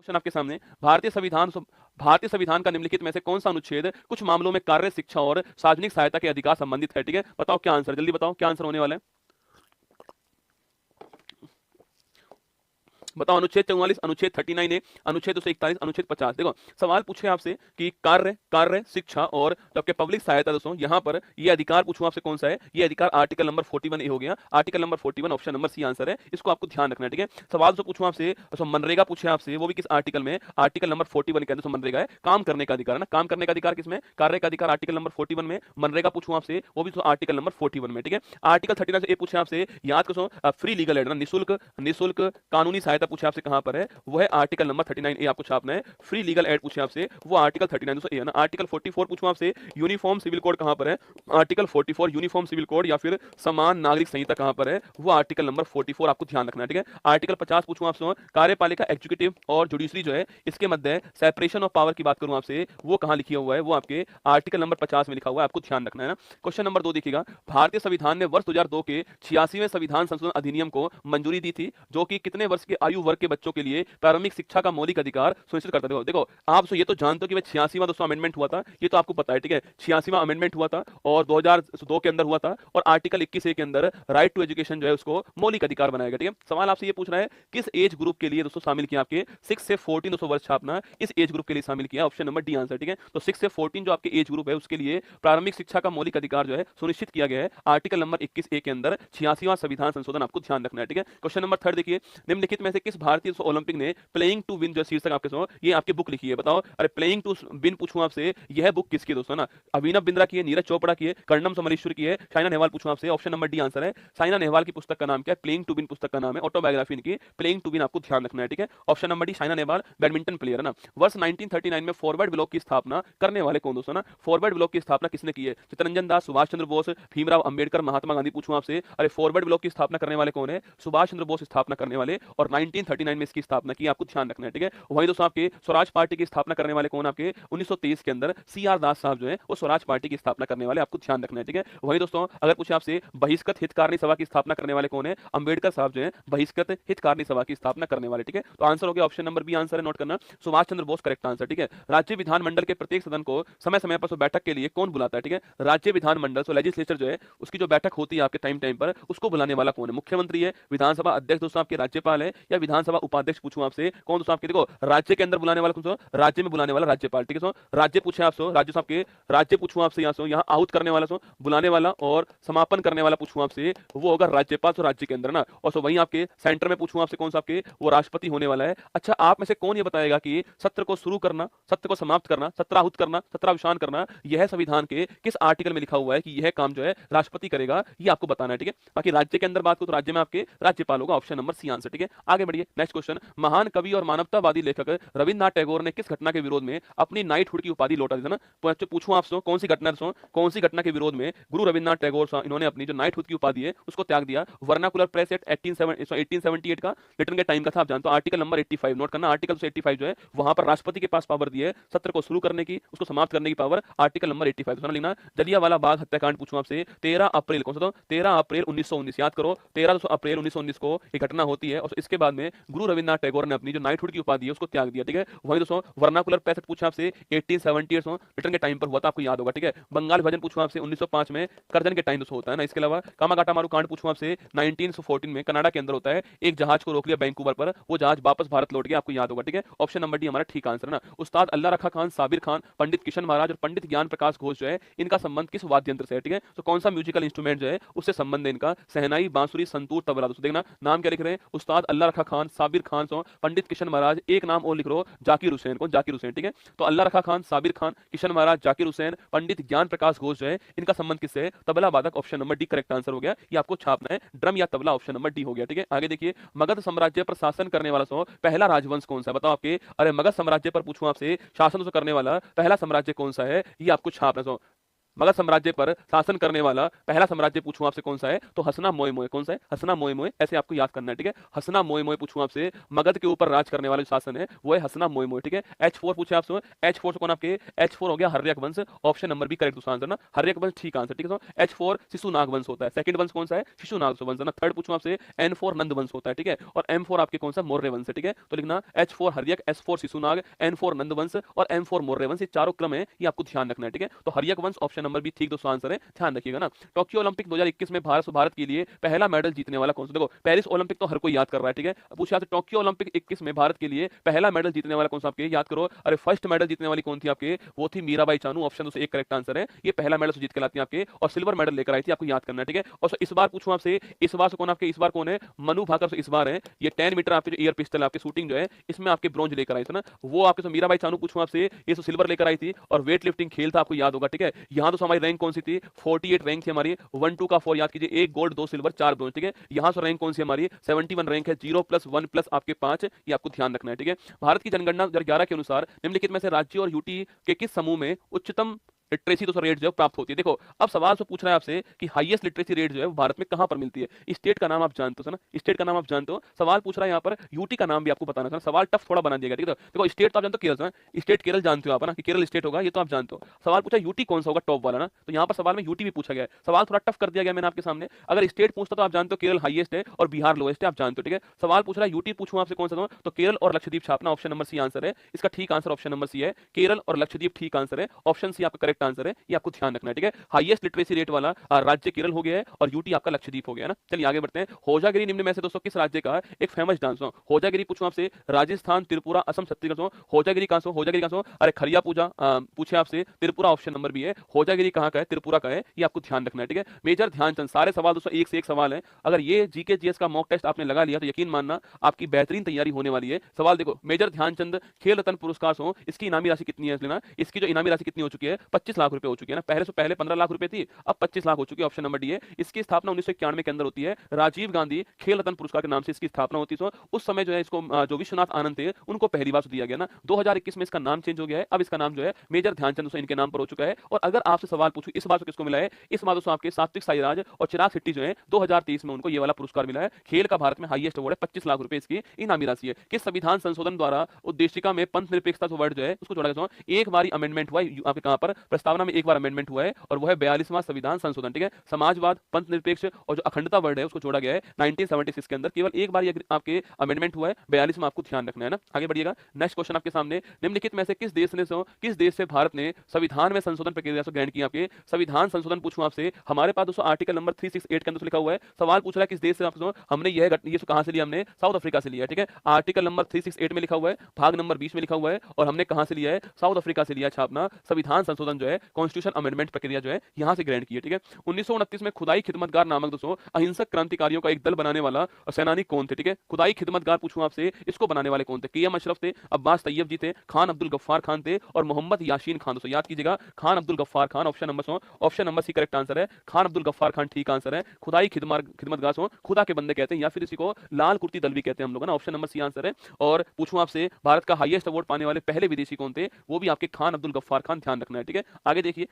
Question आपके सामने, भारतीय संविधान का निम्नलिखित में से कौन सा अनुच्छेद कुछ मामलों में कार्य, शिक्षा और सार्वजनिक सहायता के अधिकार संबंधित है? ठीक है, बताओ क्या आंसर, जल्दी बताओ क्या आंसर होने वाला है। बताओ, अनुच्छेद 44, अनुच्छेद 39A, अनुच्छेद 241, अनुच्छेद 50। देखो सवाल पूछे आपसे कि कार्य, शिक्षा और तो आपके पब्लिक सहायता, दोस्तों यहाँ पर ये अधिकार पूछूं आपसे कौन सा है, ये अधिकार आर्टिकल नंबर 41A हो गया। आर्टिकल नंबर 41 ऑप्शन नंबर सी आंसर है, इसको आपको ध्यान रखना है। ठीक है, सवाल जो पूछूं आपसे, तो मनरेगा पूछे आपसे, वो भी किस आर्टिकल में, आर्टिकल नंबर 41 के अंदर। मनरेगा है काम करने का अधिकार है ना, काम करने का अधिकार किसमें, कार्य का अधिकार आर्टिकल नंबर 41 में। मनरेगा पूछूं आपसे, वो भी आर्टिकल नंबर 41 में। ठीक है, आर्टिकल 39 ए पूछे आपसे, याद करो फ्री लीगल एड ना, निशुल्क निशुल्क कानूनी सहायता पूछे आपसे कहां पर है, वो है आर्टिकल नंबर 39A आपको छापना है। फ्री लीगल एड पूछे आपसे, वो आर्टिकल 39A है ना। आर्टिकल 44 पूछूं आपसे, यूनिफॉर्म सिविल कोड कहां पर है, आर्टिकल 44 यूनिफॉर्म सिविल कोड या फिर समान नागरिक संहिता कहां पर है, वो आर्टिकल नंबर 44 आपको ध्यान रखना है। ठीक है, आर्टिकल 50 पूछूं आपसे, कार्यपालिका एग्जीक्यूटिव और जुडिशरी जो है इसके मध्य सेपरेशन ऑफ पावर की बात करूं आपसे, वो कहां लिखा हुआ है, वो आपके आर्टिकल नंबर 50 में लिखा हुआ है, आपको ध्यान रखना है ना। क्वेश्चन नंबर 2 देखिएगा, भारतीय संविधान ने वर्ष 2002 के 86वें संविधान संशोधन अधिनियम को मंजूरी दी थी, जो कि कितने वर्ष के आयु वर्ग के बच्चों के लिए प्रारंभिक शिक्षा का मौलिक अधिकार सुनिश्चित करता है। देखो आप ये तो जानते हो कि 86वां दोस्तों अमेंडमेंट हुआ था, ये तो आपको पता है। ठीक है, 86वां अमेंडमेंट हुआ था और 2002 के अंदर हुआ था, और आर्टिकल 21A के अंदर राइट टू एजुकेशन जो है उसको मौलिक अधिकार बनाया गया। ठीक है, सवाल आपसे ये पूछ रहा है किस एज ग्रुप के लिए दोस्तों शामिल किया, आपके 6 से 14 दोस्तों वर्ष छापना, इस एज ग्रुप के लिए शामिल किया, ऑप्शन नंबर डी आंसर। ठीक है, तो 6 से 14 जो आपके एज ग्रुप है उसके लिए प्रारंभिक शिक्षा का मौलिक अधिकार जो है सुनिश्चित किया गया है आर्टिकल नंबर 21A के अंदर 86वां संविधान संशोधन, आपको ध्यान रखना है। ठीक है, क्वेश्चन नंबर 3 देखिए, निम्नलिखित में से किस भारतीय ओलंपिक ने प्लेइंग टू विन जो शीर्षक आपके सो ये आपकी बुक लिखी है, बताओ। अरे प्लेइंग टू विन पूछूं आपसे, यह बुक किसकी दोस्तों ना, अभिनव बिंद्रा की है, नीरज चोपड़ा की है, कर्णम समरेश्वर की है, साइना नेहवाल पूछूं आपसे, ऑप्शन नंबर डी आंसर है। साइना नेहवाल की पुस्तक का नाम क्या है, प्लेइंग टू विन पुस्तक का नाम है, ऑटोबायोग्राफी इनकी प्लेइंग टू विन, आपको ध्यान रखना है। ठीक है, option number D Saina Nehwal badminton player है ना। वर्ष 1939 में फॉरवर्ड ब्लॉक की स्थापना करने वाले कौन दोस्तों ना, फॉरवर्ड ब्लॉक की स्थापना किसने की है, चित्तरंजन दास, सुभाष चंद्र बोस, भीमराव अंबेडकर, महात्मा गांधी पूछूं आपसे। अरे फॉरवर्ड ब्लॉक की स्थापना करने वाले कौन है, सुभाष चंद्र बोस स्थापना करने वाले, और 1939 में इसकी स्थापना की, आपको ध्यान रखना है। ठीक है, वहीं दोस्तों आपके स्वराज पार्टी की स्थापना करने वाले कौन, आपके 1923 के अंदर CR दास साहब जो है वो स्वराज पार्टी की स्थापना करने वाले, आपको ध्यान रखना है। ठीक है, वहीं दोस्तों अगर पूछे आपसे बहिष्कृत हितकारिणी सभा की स्थापना करने वाले कौन है, अंबेडकर साहब जो है बहिष्कृत हितकारिणी सभा की स्थापना करने वाले। ठीक है, तो आंसर हो गया ऑप्शन नंबर बी आंसर है, नोट करना, सुभाष चंद्र बोस करेक्ट आंसर। ठीक है, राज्य विधानमंडल के प्रत्येक सदन को समय समय पर बैठक के लिए कौन बुलाता है, ठीक है, राज्य विधानमंडल लेजिस्लेचर जो है उसकी जो बैठक होती है आपके टाइम टाइम पर, उसको बुलाने वाला कौन है, मुख्यमंत्री है, विधानसभा अध्यक्ष दोस्तों आपके राज्यपाल है, या विधानसभा उपाध्यक्ष पूछूं आपसे कौन दोस्तों आपके, देखो राज्य के अंदर बुलाने वाला कौन, राज्य में बुलाने वाला राज्यपाल। ठीक है, राज्य पूछे आपसे, राज्य साहब के राज्य पूछूं आपसे, यहाँ आहूत करने वाला बुलाने वाला और समापन करने वाला पूछूं आपसे, वो होगा राज्यपाल राज्य के अंदर ना। और वहीं आपके सेंटर में पूछूं आपसे कौन सा आपके, वो राष्ट्रपति होने वाला है। अच्छा, आप में से कौन ये बताएगा कि सत्र को शुरू करना, सत्र को समाप्त करना, सत्राहुत करना, सत्रावसान करना, यह संविधान के किस आर्टिकल में लिखा हुआ है कि यह काम जो है राष्ट्रपति करेगा, ये आपको बताना है। ठीक है, बाकी राज्य के अंदर बात करो तो राज्य में आपके राज्यपाल होगा, ऑप्शन नंबर सी आंसर। ठीक है, आगे बढ़िए, नेक्स्ट क्वेश्चन, महान कवि और मानवतावादी लेखक रविन्द्रनाथ टैगोर ने किस घटना के विरोध में अपनी नाइटहुड की उपाधि लौटा दी थी ना। पूछूं आपसे कौन सी घटना, कौन सी घटना के विरोध में गुरु रविन्द्रनाथ टैगोर इन्होंने अपनी जो नाइटहुड की उपाधि है उसको त्याग दिया, वर्नाकुलर प्रेस एक्ट 1878 का रिटर्न के टाइम का था, आप जानते हो, आर्टिकल नंबर 85 नोट करना, आर्टिकल 85 जो है वहां पर राष्ट्रपति के पास पावर दी है सत्र को शुरू करने की, उसको समाप्त करने की पावर, आर्टिकल नंबर 85 सुना लिखना। जलियांवाला बाग हत्याकांड पूछूं आपसे, 13 अप्रैल कौन सा, 13 अप्रैल 1919, याद करो 13 अप्रैल 1919 को एक घटना होती है, और इसके बाद में गुरु रविन्द्रनाथ टैगोर ने अपनी जो नाइटहुड की उपाधि है उसको त्याग दिया। ठीक है, वही दोस्तों वर्नाकुलर प्रेस एक्ट पूछा आपसे 1878 रिटर्न के टाइम पर हुआ था, आपको याद होगा। ठीक है, बंगाल विभाजन पूछूं आपसे 1905 में करजन के टाइम दोस्तों होता है ना। इसके अलावा कामागाटा मारू कांड पूछूं आपसे 1914 में कनाडा के अंदर होता है, एक जहाज को रोक लिया वैंकूवर पर, वो जहाज वापस भारत लौट गया, आपको याद होगा। ठीक है, ऑप्शन नंबर डी हमारा ठीक आंसर है ना। उस्ताद अल्लाह रखा खान, साबिर खान, पंडित किशन महाराज और पंडित ज्ञान प्रकाश घोष जो है इनका संबंध किस वाद्य यंत्र से है। ठीक है, तो कौन सा म्यूजिकल इंस्ट्रूमेंट जो है उससे संबंध है इनका, सहनाई, बांसुरी, संतूर, तबला। दोस्तों देखना नाम क्या लिख रहे हैं, उस्ताद अल्लाह रखा खान, साबिर खान, पंडित किशन महाराज, एक नाम और लिख रो जाकिर हुसैन, कौन, जाकिर हुसैन। ठीक है, तो अल्लाह रखा खान, साबिर खान, किशन महाराज, जाकिर हुसैन, पंडित ज्ञान प्रकाश घोष जो है इनका संबंध किससे है, तबला वादक, option number D correct answer हो गया, ये आपको छापना है, ड्रम या तबला, ऑप्शन नंबर डी हो गया। ठीक है, आगे देखिए, मगध साम्राज्य पर शासन करने वाला पहला राजवंश कौन सा, बताओ आपके। अरे मगध साम्राज्य पर पूछूं आपसे शासन करने वाला पहला साम्राज्य कौन सा है, ये आपको छापना। मगध साम्राज्य पर शासन करने वाला पहला साम्राज्य पूछूं आपसे कौन सा है, तो हसना मोए मोए। कौन सा है? हसना मोए मोए, ऐसे आपको याद करना है, ठीक है। हसना मोए मोए पूछूं आपसे, मगध के ऊपर राज करने वाला जो शासन है वो है हसना मोए मोए, ठीक है। H4 पूछे आपसे, H4 से कौन आपके, H4 हो गया हर्यक वंश, option number B correct answer ना, हर्यक वंश ठीक आंसर, ठीक है। H4 शिशुनाग वंश होता है, सेकंड वंश कौन सा है, शिशुनाग वंश है ना। थर्ड पूछूं आपसे, N4 नंद वंश होता है, ठीक है। और M4 आपके कौन सा, मौर्य वंश है, ठीक है। तो लिखना H4 Haryanka, S4 Shishunaga, N4 नंद वंश और M4 मौर्य वंश, ये चारों क्रम है, ये आपको ध्यान रखना है, ठीक है। तो हर्यक वंश ऑप्शन नंबर बी ठीक दोस्तों आंसर है, ध्यान रखिएगा ना। टोक्यो ओलंपिक 2021 में भारत के लिए पहला मेडल जीतने वाला कौन सा, देखो पेरिस ओलंपिक तो हर कोई याद कर रहा है, ठीक है। पूछा आपसे टोक्यो ओलंपिक 21 में भारत के लिए पहला मेडल जीतने वाला कौन सा, आपके याद करो। अरे फर्स्ट मेडल जीतने वाली कौन थी आपके, वो थी मीराबाई चानू, ऑप्शन दोस्तों एक करेक्ट आंसर है। ये पहला मेडल जीत के लाती है आपके, और सिल्वर मेडल लेकर आई थी, आपको याद करना है, ठीक है। और इस बार पूछूं आपसे, इस बार से कौन आपके, इस बार कौन है, मनु भाकर इस बार है। ये 10 मीटर आपके जो एयर पिस्टल आपकी शूटिंग जो है इसमें आपके ब्रॉन्ज लेकर आई थी ना, वो आपके तो मीराबाई चानू पूछूं आपसे, ये तो सिल्वर लेकर आई थी। और वेट लिफ्टिंग खेल था, आपको याद होगा, ठीक है। यहाँ तो हमारी रैंक कौन सी थी, 48 रैंक थी हमारी, 1 2 का 4 याद कीजिए, 1 गोल्ड 2 सिल्वर 4 ब्रॉन्ज, ठीक है। यहाँ से रैंक कौन सी हमारी 71 रैंक है, 0 प्लस 1 प्लस आपके 5, ये आपको ध्यान रखना है, ठीक है। भारत की जनगणना 2011 के अनुसार निम्नलिखित में से राज्य और यूटी के किस समूह में उच्चतम लिटरेसी तो रेट जो है प्राप्त होती है। देखो अब सवाल से पूछ रहा है आपसे कि हाईएस्ट लिटरेसी रेट जो है भारत में कहां पर मिलती है। स्टेट का नाम आप जानते हो ना, स्टेट का नाम आप जानते हो। सवाल पूछ रहा है यहाँ पर यूटी का नाम भी आपको बताना था, सवाल टफ थोड़ा बना दिएगा, ठीक है। देखो स्टेट तो आप जानते हो, केरल से, स्टेट केरल जानते हो आप ना, कि केरल स्टेट होगा, ये तो आप जानते हो। सवाल पूछा यूटी कौन सा होगा टॉप वाला ना, तो यहाँ पर सवाल में यूटी भी पूछा गया है। सवाल थोड़ा टफ कर दिया गया मैंने आपके सामने। अगर स्टेट पूछता तो आप जानते हो केरल हाईएस्ट है और बिहार लोएस्ट है, आप जानते हो, ठीक है। सवाल पूछ रहा है यूटी पूछूं आपसे कौन सा, तो केरल और लक्षद्वीप छापना, ऑप्शन नंबर सी आंसर है इसका, ठीक आंसर ऑप्शन नंबर सी है, केरल और लक्षद्वीप ठीक आंसर है, ऑप्शन सी आपका करेक्ट आंसर है, ये आपको ध्यान रखना है, ठीक है। हाईएस्ट लिटरेसी रेट वाला राज्य केरल हो गया है और यूटी आपका लक्षद्वीप हो गया ना। चलिए आगे बढ़ते हैं। होजागिरी निम्न में से दोस्तों किस राज्य का एक फेमस डांस हो। होजागिरी पूछूं आपसे, राजस्थान, त्रिपुरा, असम, छत्तीसगढ़। होजागिरी कहां से, होजागिरी कहां से, अरे खरिया पूजा पूछे आपसे, त्रिपुरा ऑप्शन नंबर बी है। होजागिरी कहां का है, त्रिपुरा का है, ये आपको ध्यान रखना है, ठीक है। मेजर ध्यानचंद, सारे सवाल दोस्तों एक से एक सवाल है। अगर ये जीके जीएस का मॉक टेस्ट आपने लगा लिया तो यकीन मानना आपकी बेहतरीन तैयारी होने वाली है। सवाल देखो, मेजर ध्यानचंद खेल रत्न पुरस्कार हो, इसकी इनामी राशि कितनी है लेना, इसकी जो इनामी राशि कितनी हो चुकी है, 25 लाख रुपए हो चुकी है ना। पहले 15 लाख रुपए थी, अब 25 लाख हो चुकी है, ऑप्शन नंबर डी है। इसकी स्थापना 1991 के अंदर होती है, राजीव गांधी खेल रत्न पुरस्कार के नाम से इसकी स्थापना होती है। उस समय जो है इसको जो विश्वनाथ आनंद थे उनको पहली बार दिया गया ना। 2021 में इसका नाम चेंज हो गया है, अब इसका नाम जो है मेजर ध्यानचंद इनके नाम पर हो चुका है। और अगर आपसे सवाल पूछूं इस बार तो किसको मिला है, इस बार दोस्तों आपके सात्विक साईराज और चिराग शेट्टी जो है 2023 में उनको ये वाला पुरस्कार मिला है। खेल का भारत में हाईएस्ट अवार्ड है, 25 लाख रुपए इसकी इनामी राशि है। किस संविधान संशोधन द्वारा उद्देशिका में पंथ निरपेक्षता जो वर्ड जो है उसको जोड़ा गया, एक बार अमेंडमेंट हुआ है आपके, कहां पर प्रस्तावना में एक बार अमेंडमेंट हुआ है, और वो है 42वां संविधान संशोधन, ठीक है। समाजवाद, पंथ निरपेक्ष और जो अखंडता वर्ड है उसको जोड़ा गया है 1976 के अंदर, केवल एक बार ये आपके अमेंडमेंट हुआ है 42 में, आपको ध्यान रखना है ना। आगे बढ़िएगा, नेक्स्ट क्वेश्चन आपके सामने, निम्नलिखित में से किस देश से भारत ने संविधान में संशोधन प्रक्रिया से ग्रहण किया। आपके संविधान संशोधन पूछूं आपसे, हमारे पास दोस्तों आर्टिकल नंबर 368 के अंदर लिखा हुआ है। सवाल पूछ रहा है किस देश से आपको, हमने ये कहां से लिया, हमने साउथ अफ्रीका से लिया, ठीक है। आर्टिकल नंबर 368 में लिखा हुआ है, भाग नंबर 20 में लिखा हुआ है, और हमने कहां से लिया है, साउथ अफ्रीका से लिया छापना। संविधान संशोधन जो है कॉन्स्टिट्यूशन अमेंडमेंट प्रक्रिया जो है यहां से ग्रहण की है, ठीक है। 1929 में खुदाई खिदमतगार नामक दोस्तों अहिंसक क्रांतिकारियों का एक दल बनाने वाला सेनानी कौन थे, ठीक है। खुदाई खिदमतगार पूछूं आपसे, इसको बनाने वाले कौन थे, केएम अशरफ थे, अब्बास तैयब जी थे, खान अब्दुल गफ्फार खान थे, और मोहम्मद याशीन खान। दोस्तों याद कीजिएगा, Khan Abdul Ghaffar Khan, option number C correct answer है, खान अब्दुल गफ्फार खान ठीक आंसर है। खुदाई खिदमतगार सो खुदा के बंदे कहते हैं, या फिर इसी को लाल कुर्ती दल भी कहते हैं हम लोग ना, ऑप्शन नंबर सी आंसर है। और पूछूं आपसे, भारत का हाईएस्ट अवार्ड पाने वाले पहले विदेशी कौन थे, वो भी आपके खान अब्दुल गफ्फार खान, ध्यान रखना है, ठीक है। आगे देखिए।